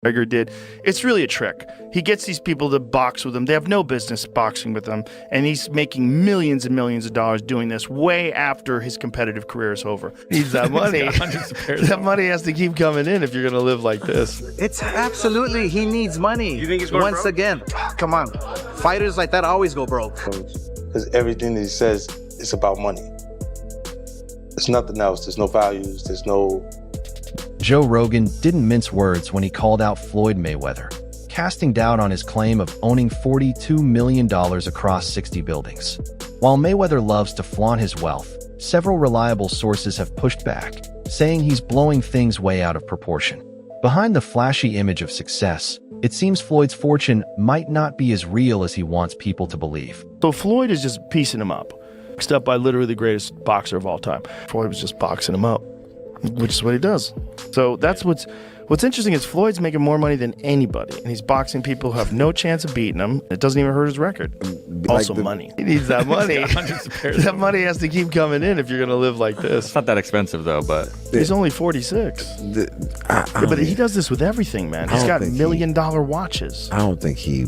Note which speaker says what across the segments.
Speaker 1: McGregor did. It's really a trick. He gets these people to box with him. They have no business boxing with him, and he's making millions and millions of dollars doing this way after his competitive career is over. Needs that money. That money has to keep coming in if you're going to live like this.
Speaker 2: It's absolutely, he needs money.
Speaker 3: You think he's going
Speaker 2: Once
Speaker 3: broke?
Speaker 2: again, come on. Fighters like that always go broke.
Speaker 4: Because everything that he says is about money. There's nothing else. There's no values. There's no...
Speaker 5: Joe Rogan didn't mince words when he called out Floyd Mayweather, casting doubt on his claim of owning $42 million across 60 buildings. While Mayweather loves to flaunt his wealth, several reliable sources have pushed back, saying he's blowing things way out of proportion. Behind the flashy image of success, it seems Floyd's fortune might not be as real as he wants people to believe.
Speaker 1: So Floyd is just piecing him up. Boxed up by literally the greatest boxer of all time. Floyd was just boxing him up, which is what he does. So that's what's interesting is Floyd's making more money than anybody, and he's boxing people who have no chance of beating him. It doesn't even hurt his record. Also money. He needs that money. That money has to keep coming in if you're going to live like this.
Speaker 3: It's not that expensive though, but
Speaker 1: He's only 46. But he does this with everything, man. He's got $1 million watches.
Speaker 6: I don't think he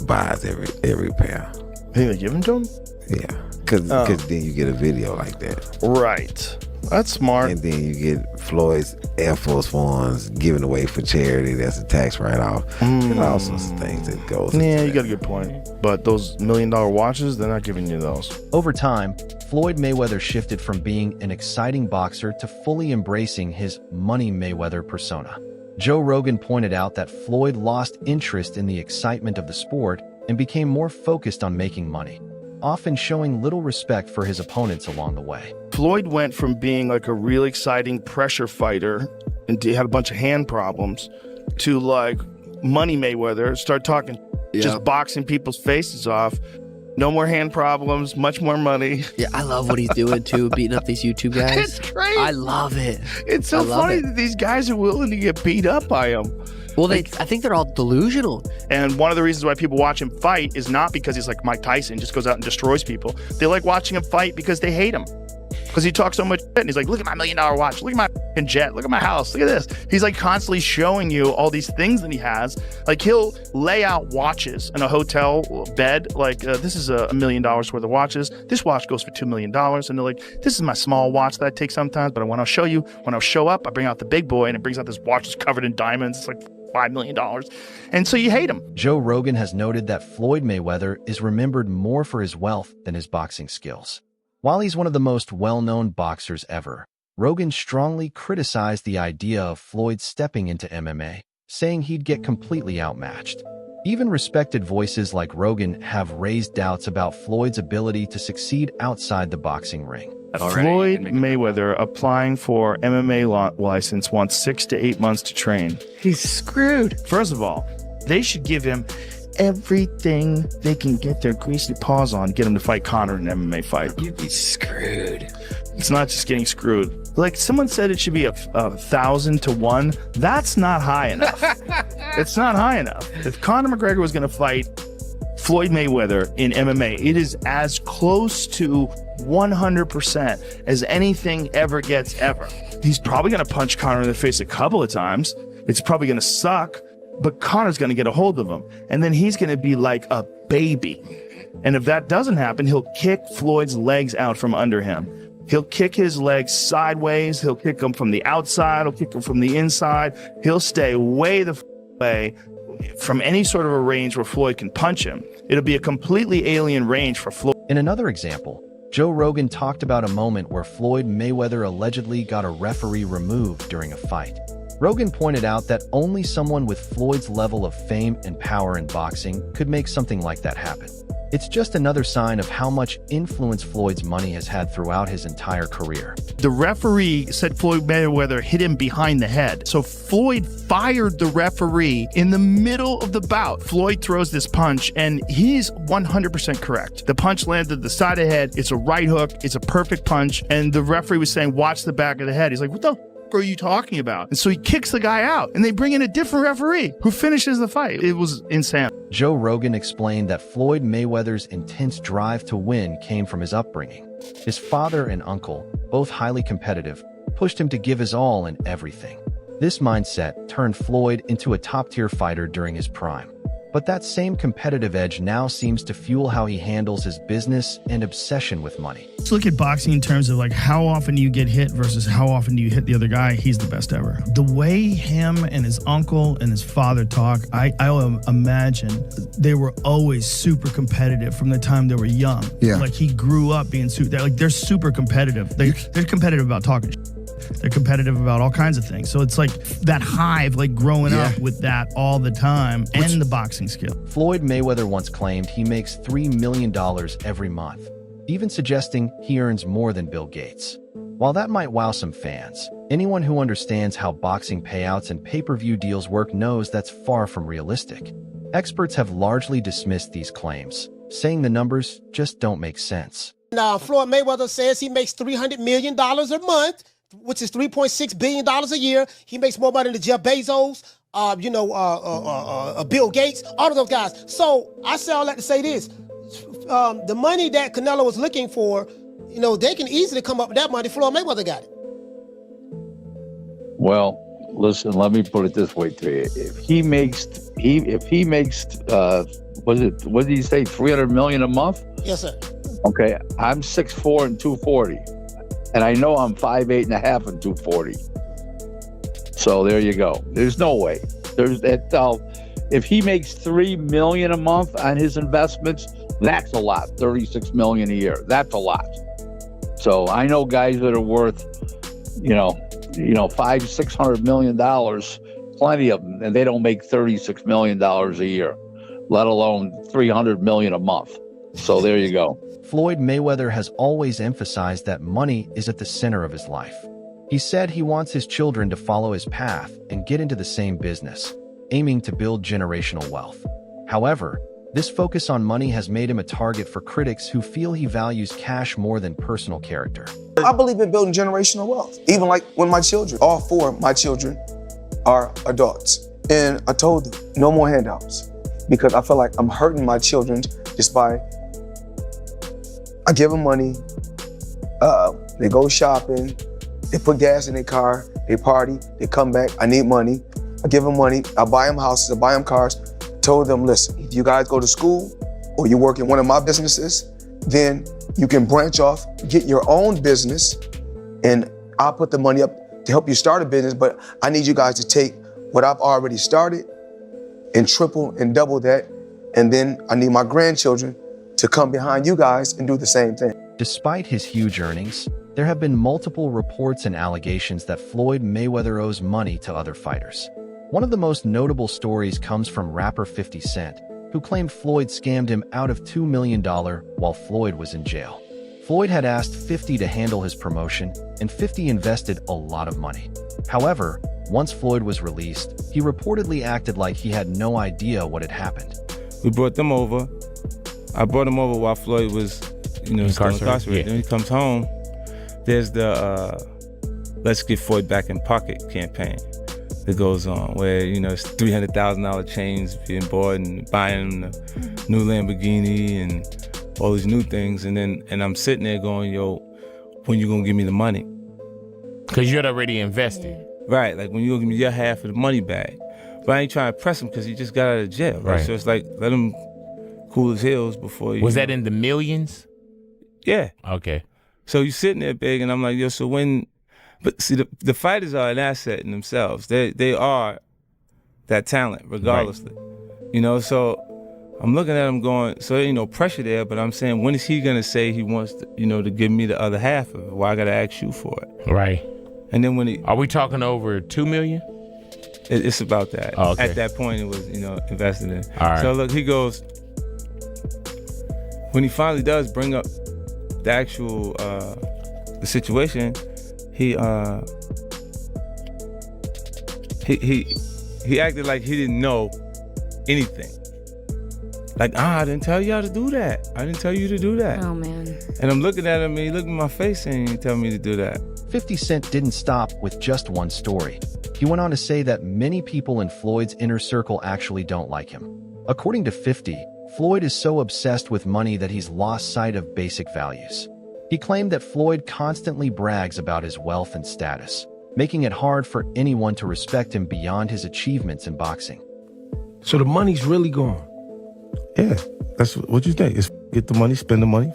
Speaker 6: buys every pair.
Speaker 1: You think they give them to him?
Speaker 6: Yeah, because then you get a video like that.
Speaker 1: Right. That's smart.
Speaker 6: And then you get Floyd's Air Force Ones given away for charity. That's a tax write-off. There's all sorts of things that goes into
Speaker 1: Yeah, you
Speaker 6: that.
Speaker 1: got a good point. But those $1 million watches, they're not giving you those.
Speaker 5: Over time, Floyd Mayweather shifted from being an exciting boxer to fully embracing his Money Mayweather persona. Joe Rogan pointed out that Floyd lost interest in the excitement of the sport and became more focused on making money, often showing little respect for his opponents along the way.
Speaker 1: Floyd went from being like a really exciting pressure fighter and he had a bunch of hand problems to like Money Mayweather, start talking, just boxing people's faces off. No more hand problems, much more money.
Speaker 7: Yeah, I love what he's doing too, beating up these YouTube guys.
Speaker 1: It's great.
Speaker 7: I love it.
Speaker 1: It's so funny that these guys are willing to get beat up by him.
Speaker 7: Well, I think they're all delusional.
Speaker 1: And one of the reasons why people watch him fight is not because he's like Mike Tyson, just goes out and destroys people. They like watching him fight because they hate him. Because he talks so much shit and he's like, look at my $1 million watch, look at my f***ing jet, look at my house, look at this. He's like constantly showing you all these things that he has. Like he'll lay out watches in a hotel bed, like this is $1 million worth of watches. This watch goes for $2 million. And they're like, this is my small watch that I take sometimes, but when I'll show you, when I'll show up, I bring out the big boy and it brings out this watch that's covered in diamonds. It's like $5 million. And so you hate him.
Speaker 5: Joe Rogan has noted that Floyd Mayweather is remembered more for his wealth than his boxing skills. While he's one of the most well-known boxers ever, Rogan strongly criticized the idea of Floyd stepping into MMA, saying he'd get completely outmatched. Even respected voices like Rogan have raised doubts about Floyd's ability to succeed outside the boxing ring.
Speaker 1: Floyd Mayweather applying for MMA license wants 6 to 8 months to train.
Speaker 7: He's screwed.
Speaker 1: First of all, they should give him everything they can get their greasy paws on, get him to fight Conor in an MMA fight.
Speaker 7: You'd be screwed.
Speaker 1: It's not just getting screwed. Like someone said it should be 1,000 to 1. That's not high enough. It's not high enough. If Conor McGregor was going to fight Floyd Mayweather in MMA, it is as close to 100% as anything ever gets ever. He's probably going to punch Conor in the face a couple of times. It's probably going to suck, but Conor's going to get a hold of him. And then he's going to be like a baby. And if that doesn't happen, he'll kick Floyd's legs out from under him. He'll kick his legs sideways. He'll kick them from the outside. He'll kick them from the inside. He'll stay way the way from any sort of a range where Floyd can punch him. It'll be a completely alien range for Floyd.
Speaker 5: In another example, Joe Rogan talked about a moment where Floyd Mayweather allegedly got a referee removed during a fight. Rogan pointed out that only someone with Floyd's level of fame and power in boxing could make something like that happen. It's just another sign of how much influence Floyd's money has had throughout his entire career.
Speaker 1: The referee said Floyd Mayweather hit him behind the head. So Floyd fired the referee in the middle of the bout. Floyd throws this punch and he's 100% correct. The punch landed the side of the head. It's a right hook. It's a perfect punch. And the referee was saying, watch the back of the head. He's like, what the are you talking about? And so he kicks the guy out and they bring in a different referee who finishes the fight. It was insane.
Speaker 5: Joe Rogan explained that Floyd Mayweather's intense drive to win came from his upbringing. His father and uncle, both highly competitive, pushed him to give his all in everything. This mindset turned Floyd into a top-tier fighter during his prime. But that same competitive edge now seems to fuel how he handles his business and obsession with money.
Speaker 1: Let's look at boxing in terms of like how often do you get hit versus how often do you hit the other guy. He's the best ever. The way him and his uncle and his father talk, I imagine they were always super competitive from the time they were young.
Speaker 3: Yeah.
Speaker 1: Like he grew up being they're super competitive. They're competitive about talking. They're competitive about all kinds of things. So it's like that hive, like growing up with that all the time and the boxing skill.
Speaker 5: Floyd Mayweather once claimed he makes $3 million every month, even suggesting he earns more than Bill Gates. While that might wow some fans, anyone who understands how boxing payouts and pay-per-view deals work knows that's far from realistic. Experts have largely dismissed these claims, saying the numbers just don't make sense.
Speaker 8: Now, Floyd Mayweather says he makes $300 million a month, which is $3.6 billion a year. He makes more money than Jeff Bezos, Bill Gates, all of those guys. So I say all that to say this. The money that Canelo was looking for, they can easily come up with that money. Floyd Mayweather got it.
Speaker 9: Well, listen, let me put it this way to you. If he makes, what did he say, $300 million a month?
Speaker 8: Yes, sir.
Speaker 9: Okay, I'm 6'4" and 240. And I know I'm 5'8" and a half and 240. So there you go. There's no way. If he makes $3 million a month on his investments, that's a lot. $36 million a year. That's a lot. So I know guys that are worth, $500-600 million, plenty of them, and they don't make $36 million a year, let alone $300 million a month. So there you go.
Speaker 5: Floyd Mayweather has always emphasized that money is at the center of his life. He said he wants his children to follow his path and get into the same business, aiming to build generational wealth. However, this focus on money has made him a target for critics who feel he values cash more than personal character.
Speaker 10: I believe in building generational wealth. Even like when my children, all four of my children are adults. And I told them, no more handouts. Because I feel like I'm hurting my children just by, I give them money, they go shopping, they put gas in their car, they party, they come back, I need money. I give them money, I buy them houses, I buy them cars. Told them, listen, if you guys go to school or you work in one of my businesses, then you can branch off, get your own business, and I'll put the money up to help you start a business, but I need you guys to take what I've already started and triple and double that, and then I need my grandchildren to come behind you guys and do the same thing.
Speaker 5: Despite his huge earnings, there have been multiple reports and allegations that Floyd Mayweather owes money to other fighters. One of the most notable stories comes from rapper 50 Cent, who claimed Floyd scammed him out of $2 million while Floyd was in jail. Floyd had asked 50 to handle his promotion, and 50 invested a lot of money. However, once Floyd was released, he reportedly acted like he had no idea what had happened.
Speaker 11: We brought them over. I brought him over while Floyd was, still incarcerated.
Speaker 12: Yeah.
Speaker 11: Then he comes home. There's the Let's Get Floyd Back in Pocket campaign that goes on, where it's $300,000 chains being bought and buying the new Lamborghini and all these new things, and I'm sitting there going, yo, when you gonna give me the money?
Speaker 12: Because you had already invested.
Speaker 11: Right, like when you gonna give me your half of the money back. But I ain't trying to press him because he just got out of jail, right? So it's like, let him cool his heels before you.
Speaker 12: Was that in the millions?
Speaker 11: Yeah.
Speaker 12: Okay.
Speaker 11: So you sitting there big, and I'm like, yo, so when? But see, the fighters are an asset in themselves. They are that talent, regardlessly. Right. So I'm looking at him going, so there ain't no pressure there, but I'm saying, when is he gonna say he wants to, to give me the other half of it? Why I gotta ask you for it?
Speaker 12: Right.
Speaker 11: And then when
Speaker 12: are we talking over $2 million?
Speaker 11: It's about that.
Speaker 12: Oh, okay.
Speaker 11: At that point, it was, invested in.
Speaker 12: All right.
Speaker 11: So look, he goes, when he finally does bring up the actual, the situation, he acted like he didn't know anything. Like, I didn't tell y'all to do that. I didn't tell you to do that.
Speaker 13: Oh, man.
Speaker 11: And I'm looking at him, and he looked in my face and he tell me to do that.
Speaker 5: 50 Cent didn't stop with just one story. He went on to say that many people in Floyd's inner circle actually don't like him. According to 50, Floyd is so obsessed with money that he's lost sight of basic values. He claimed that Floyd constantly brags about his wealth and status, making it hard for anyone to respect him beyond his achievements in boxing.
Speaker 3: So the money's really gone.
Speaker 4: Yeah, that's what you think. It's get the money, spend the money.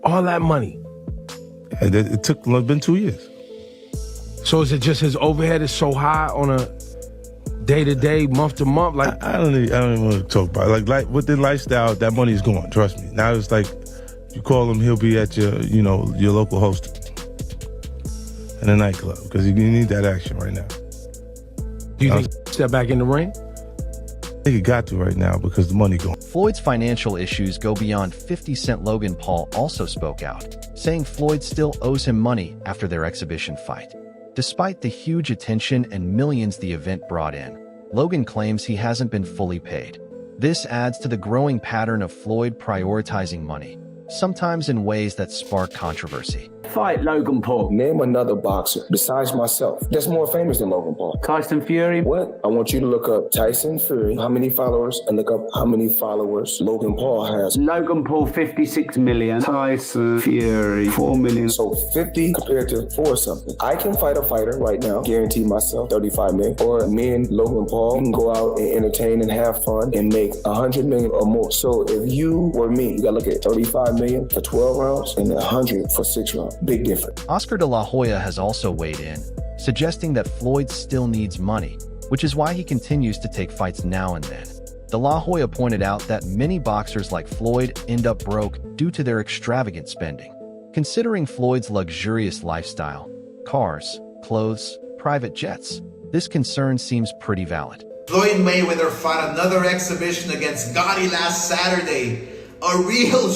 Speaker 3: All that money.
Speaker 4: And it took, it's been 2 years.
Speaker 3: So is it just his overhead is so high on a day-to-day, month-to-month? Like
Speaker 4: I don't even want to talk about it. Like with the lifestyle, that money's gone. Trust me. Now it's like you call him, he'll be at your local host in a nightclub because you need that action right now.
Speaker 3: Do you think step back in the ring?
Speaker 4: I think he got to right now because the money gone.
Speaker 5: Floyd's financial issues go beyond 50 Cent. Logan Paul also spoke out, saying Floyd still owes him money after their exhibition fight. Despite the huge attention and millions the event brought in, Logan claims he hasn't been fully paid. This adds to the growing pattern of Floyd prioritizing money, sometimes in ways that spark controversy.
Speaker 13: Fight Logan Paul.
Speaker 10: Name another boxer besides myself that's more famous than Logan Paul.
Speaker 13: Tyson Fury.
Speaker 10: What? I want you to look up Tyson Fury, how many followers, and look up how many followers Logan Paul has.
Speaker 13: Logan Paul, 56 million. Tyson Fury, 4 million.
Speaker 10: So 50 compared to 4 something. I can fight a fighter right now, guarantee myself 35 million. Or me and Logan Paul can go out and entertain and have fun and make 100 million or more. So if you were me, you gotta look at 35 million for 12 rounds and 100 for 6 rounds. Big difference.
Speaker 5: Oscar de la Hoya has also weighed in, suggesting that Floyd still needs money, which is why he continues to take fights now and then. De la Hoya pointed out that many boxers like Floyd end up broke due to their extravagant spending. Considering Floyd's luxurious lifestyle, cars, clothes, private jets, this concern seems pretty valid.
Speaker 14: Floyd Mayweather fought another exhibition against Gotti last Saturday. A real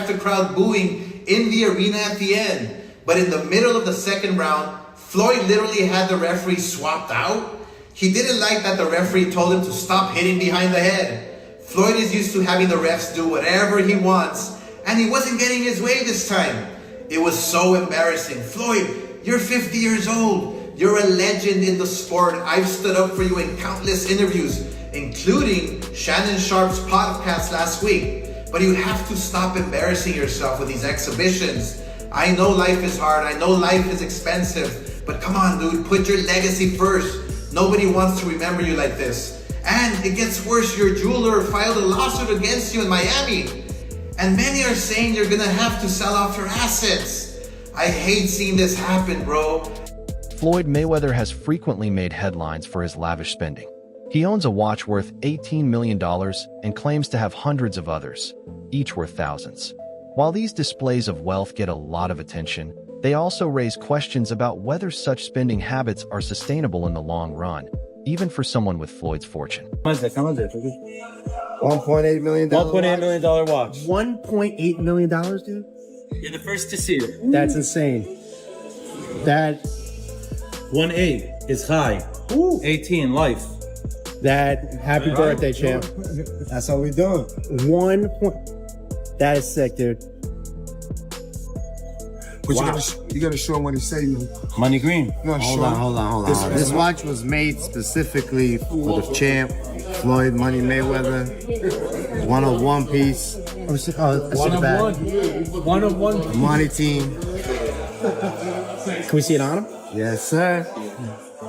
Speaker 14: the crowd booing in the arena at the end. But in the middle of the second round, Floyd literally had the referee swapped out. He didn't like that the referee told him to stop hitting behind the head. Floyd is used to having the refs do whatever he wants, and he wasn't getting his way this time. It was so embarrassing. Floyd, you're 50 years old. You're a legend in the sport. I've stood up for you in countless interviews, including Shannon Sharp's podcast last week. But you have to stop embarrassing yourself with these exhibitions. I know life is hard. I know life is expensive. But come on, dude, put your legacy first. Nobody wants to remember you like this. And it gets worse. Your jeweler filed a lawsuit against you in Miami. And many are saying you're gonna have to sell off your assets. I hate seeing this happen, bro.
Speaker 5: Floyd Mayweather has frequently made headlines for his lavish spending. He owns a watch worth $18 million and claims to have hundreds of others, each worth thousands. While these displays of wealth get a lot of attention, they also raise questions about whether such spending habits are sustainable in the long run, even for someone with Floyd's fortune.
Speaker 15: $1.8 million.
Speaker 16: $1.8 million watch.
Speaker 15: $1.8 million, dude?
Speaker 16: You're the first to see it.
Speaker 15: That's insane. That
Speaker 16: 1.8 is high. 18 life.
Speaker 15: That happy birthday, champ. That's how we doing. That is sick, dude.
Speaker 17: But you gotta show him what he say.
Speaker 16: Money green.
Speaker 15: Hold on. This watch was made specifically for the champ, Floyd Money Mayweather. 101 piece.
Speaker 16: One of one.
Speaker 15: Money team.
Speaker 8: Can we see it on him?
Speaker 15: Yes, sir.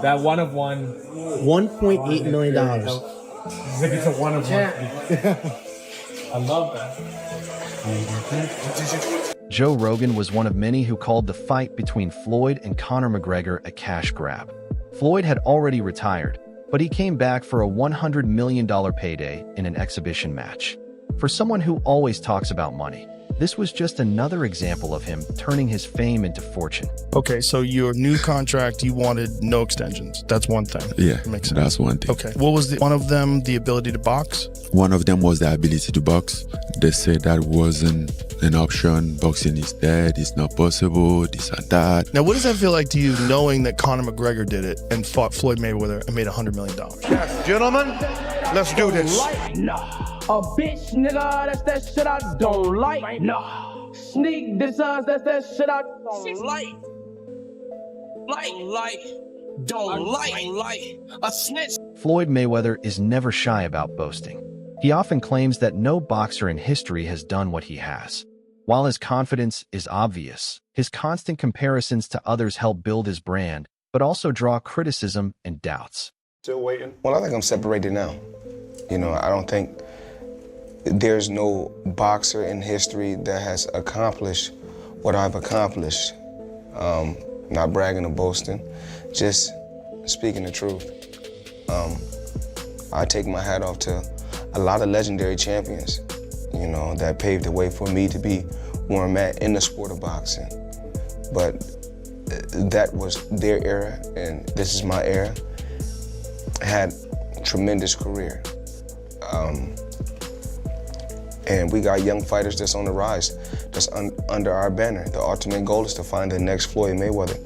Speaker 16: That one of one.
Speaker 8: $1.8 million.
Speaker 16: It's a one of one. I love that.
Speaker 5: Joe Rogan was one of many who called the fight between Floyd and Conor McGregor a cash grab. Floyd had already retired, but he came back for a $100 million payday in an exhibition match. For someone who always talks about money, this was just another example of him turning his fame into fortune.
Speaker 1: Okay, so your new contract, you wanted no extensions. That's one thing.
Speaker 18: Yeah,
Speaker 1: makes sense.
Speaker 18: that's one thing.
Speaker 1: Okay, what was one of them? The ability to box?
Speaker 18: One of them was the ability to box. They said that wasn't an option. Boxing is dead. It's not possible. This and that.
Speaker 1: Now, what does that feel like to you, knowing that Conor McGregor did it and fought Floyd Mayweather and made $100 million?
Speaker 17: Yes, gentlemen, let's do this.
Speaker 19: A bitch, nigga, that's that shit I don't like. Nah. Sneak designs, that's that shit I don't like. Don't like. A snitch.
Speaker 5: Floyd Mayweather is never shy about boasting. He often claims that no boxer in history has done what he has. While his confidence is obvious, His constant comparisons to others help build his brand, but also draw criticism and doubts.
Speaker 10: Still waiting?
Speaker 20: Well, I think I'm separated now. You know, I don't think there's no boxer in history that has accomplished what I've accomplished. Not bragging or boasting, just speaking the truth. I take my hat off to a lot of legendary champions, you know, that paved the way for me to be where I'm at in the sport of boxing. But that was their era, and this is my era. I had a tremendous career. And we got young fighters that's on the rise, that's under our banner. The ultimate goal is to find the next Floyd Mayweather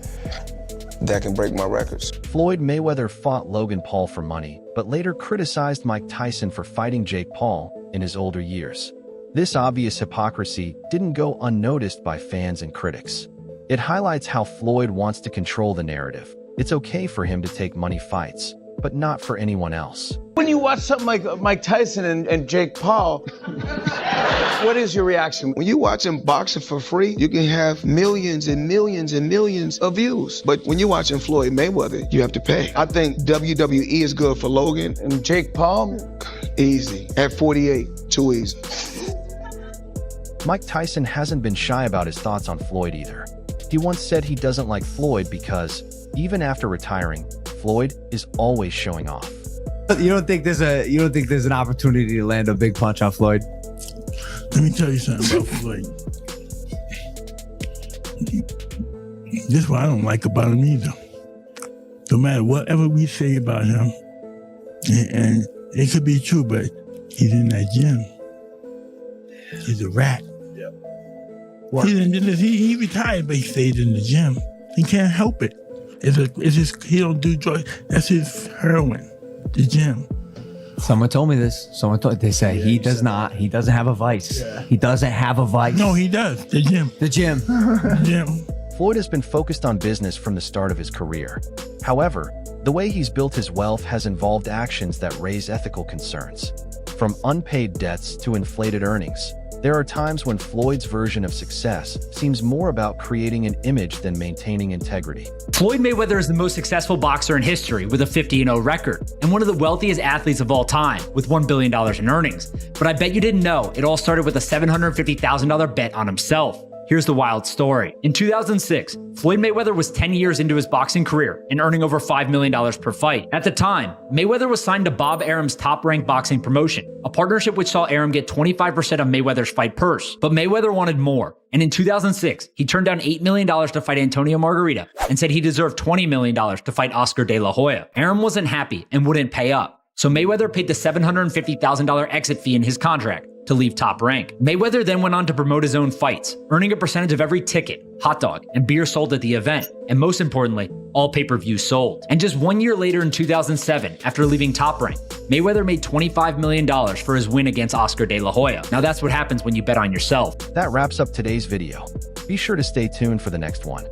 Speaker 20: that can break my records.
Speaker 5: Floyd Mayweather fought Logan Paul for money, but later criticized Mike Tyson for fighting Jake Paul in his older years. This obvious hypocrisy didn't go unnoticed by fans and critics. It highlights how Floyd wants to control the narrative. It's okay for him to take money fights, but not for anyone else.
Speaker 10: When you watch something like Mike Tyson and Jake Paul, what is your reaction?
Speaker 21: When you're watching boxing for free, you can have millions and millions and millions of views. But when you're watching Floyd Mayweather, you have to pay. I think WWE is good for Logan.
Speaker 10: And Jake Paul?
Speaker 21: Easy. At 48, too easy.
Speaker 5: Mike Tyson hasn't been shy about his thoughts on Floyd either. He once said he doesn't like Floyd because, even after retiring, Floyd is always showing off.
Speaker 22: You don't think there's an opportunity to land a big punch on Floyd?
Speaker 23: Let me tell you something about Floyd. This is what I don't like about him either. No matter whatever we say about him, and it could be true, but he's in that gym. He's a rat. He retired, but he stays in the gym. He can't help it. He don't do drugs. That's his heroin, the gym.
Speaker 22: Someone told me this. They say he doesn't have a vice. Yeah. He doesn't have a vice.
Speaker 23: No, he does. The gym.
Speaker 22: The gym.
Speaker 23: The gym.
Speaker 5: Floyd has been focused on business from the start of his career. However, the way he's built his wealth has involved actions that raise ethical concerns. From unpaid debts to inflated earnings, there are times when Floyd's version of success seems more about creating an image than maintaining integrity.
Speaker 24: Floyd Mayweather is the most successful boxer in history with a 50-0 record, and one of the wealthiest athletes of all time with $1 billion in earnings. But I bet you didn't know it all started with a $750,000 bet on himself. Here's the wild story. In 2006, Floyd Mayweather was 10 years into his boxing career and earning over $5 million per fight. At the time, Mayweather was signed to Bob Arum's Top-Rank Boxing promotion, a partnership which saw Arum get 25% of Mayweather's fight purse. But Mayweather wanted more, and in 2006, he turned down $8 million to fight Antonio Margarita and said he deserved $20 million to fight Oscar De La Hoya. Arum wasn't happy and wouldn't pay up, so Mayweather paid the $750,000 exit fee in his contract to leave Top Rank. Mayweather then went on to promote his own fights, earning a percentage of every ticket, hot dog, and beer sold at the event, and most importantly, all pay-per-views sold. And just 1 year later in 2007, after leaving Top Rank, Mayweather made $25 million for his win against Oscar De La Hoya. Now that's what happens when you bet on yourself.
Speaker 5: That wraps up today's video. Be sure to stay tuned for the next one.